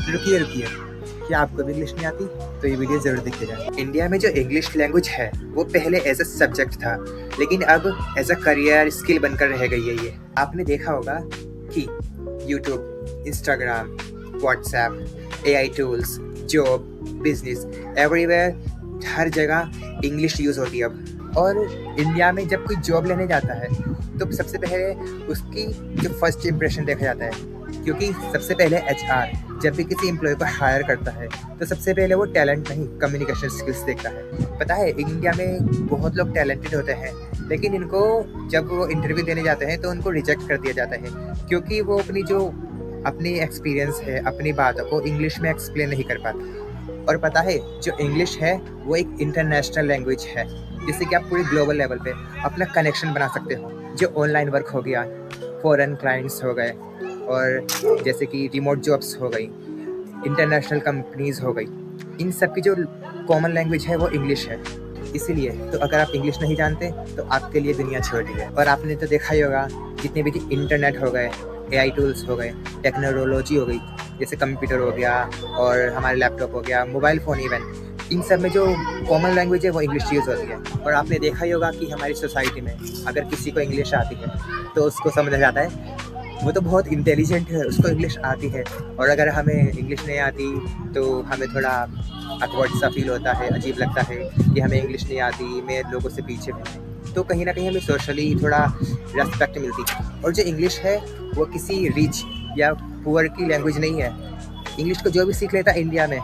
रुकिए रुकिए, क्या आपको भी इंग्लिश नहीं आती? तो ये वीडियो ज़रूर देखिएगा। इंडिया में जो इंग्लिश लैंग्वेज है वो पहले एज अ सब्जेक्ट था, लेकिन अब एज अ करियर स्किल बनकर रह गई है। ये आपने देखा होगा कि YouTube, Instagram, WhatsApp, AI tools, job, business, everywhere हर जगह इंग्लिश यूज़ होती है अब। और इंडिया में जब कोई जॉब लेने जाता है तो सबसे पहले उसकी जो फर्स्ट इंप्रेशन देखा जाता है, क्योंकि सबसे पहले एचआर जब भी किसी एम्प्लॉय को हायर करता है तो सबसे पहले वो टैलेंट नहीं, कम्युनिकेशन स्किल्स देखता है। पता है इंडिया में बहुत लोग टैलेंटेड होते हैं, लेकिन इनको जब वो इंटरव्यू देने जाते हैं तो उनको रिजेक्ट कर दिया जाता है, क्योंकि वो अपनी एक्सपीरियंस है, अपनी बातों को इंग्लिश में एक्सप्लेन नहीं कर पाते। और पता है जो इंग्लिश है वो एक इंटरनेशनल लैंग्वेज है, जिससे कि आप पूरे ग्लोबल लेवल पे अपना कनेक्शन बना सकते हो। जो ऑनलाइन वर्क हो गया, फॉरेन क्लाइंट्स हो गए, और जैसे कि रिमोट जॉब्स हो गई, इंटरनेशनल कंपनीज हो गई, इन सब की जो कॉमन लैंग्वेज है वो इंग्लिश है। इसीलिए तो अगर आप इंग्लिश नहीं जानते तो आपके लिए दुनिया छोटी है। और आपने तो देखा ही होगा जितने भी इंटरनेट हो गए, एआई टूल्स हो गए, टेक्नोलॉजी हो गई, जैसे कंप्यूटर हो गया और हमारे लैपटॉप हो गया, मोबाइल फ़ोन इवन, इन सब में जो कॉमन लैंग्वेज है वो इंग्लिश यूज़ होती है। और आपने देखा ही होगा कि हमारी सोसाइटी में अगर किसी को इंग्लिश आती है तो उसको समझा जाता है वो तो बहुत इंटेलिजेंट है, उसको इंग्लिश आती है। और अगर हमें इंग्लिश नहीं आती तो हमें थोड़ा ऑकवर्ड सा फील होता है, अजीब लगता है कि हमें इंग्लिश नहीं आती, मैं लोगों से पीछे हूँ। तो कहीं ना कहीं हमें सोशली थोड़ा रेस्पेक्ट मिलती है। और जो इंग्लिश है वो किसी रिच या पुअर की लैंग्वेज नहीं है। इंग्लिश को जो भी सीख लेता है इंडिया में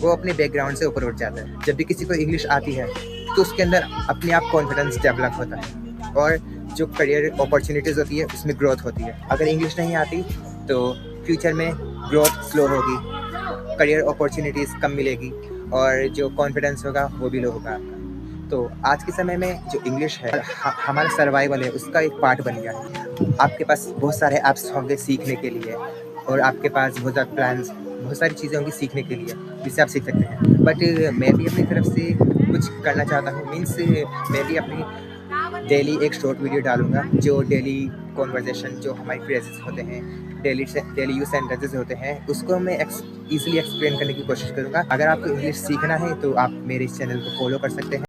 वो अपने बैकग्राउंड से ऊपर उठ जाता है। जब भी किसी को इंग्लिश आती है तो उसके अंदर अपने आप कॉन्फिडेंस डेवलप होता है, और जो करियर अपॉर्चुनिटीज़ होती है उसमें ग्रोथ होती है। अगर इंग्लिश नहीं आती तो फ्यूचर में ग्रोथ स्लो होगी, करियर अपॉर्चुनिटीज़ कम मिलेगी, और जो कॉन्फिडेंस होगा वो भी लो होगा आपका। तो आज के समय में जो इंग्लिश है हमारा सर्वाइवल है उसका एक पार्ट बन गया है। आपके पास बहुत सारे ऐप्स होंगे सीखने के लिए, और आपके पास बहुत सारे प्लान्स, बहुत सारी चीज़ें होंगी सीखने के लिए जिससे आप सीख सकते हैं। बट मैं भी अपनी तरफ से कुछ करना चाहता हूँ, मीन्स मैं भी अपनी डेली एक शॉर्ट वीडियो डालूँगा, जो डेली कॉन्वर्जेसन जो हमारी फ्रेजेस होते हैं, डेली यूज सेंटेंसेस होते हैं, उसको मैं ईजिली एक्सप्लेन करने की कोशिश करूँगा। अगर आपको इंग्लिश सीखना है तो आप मेरे इस चैनल को फॉलो कर सकते हैं।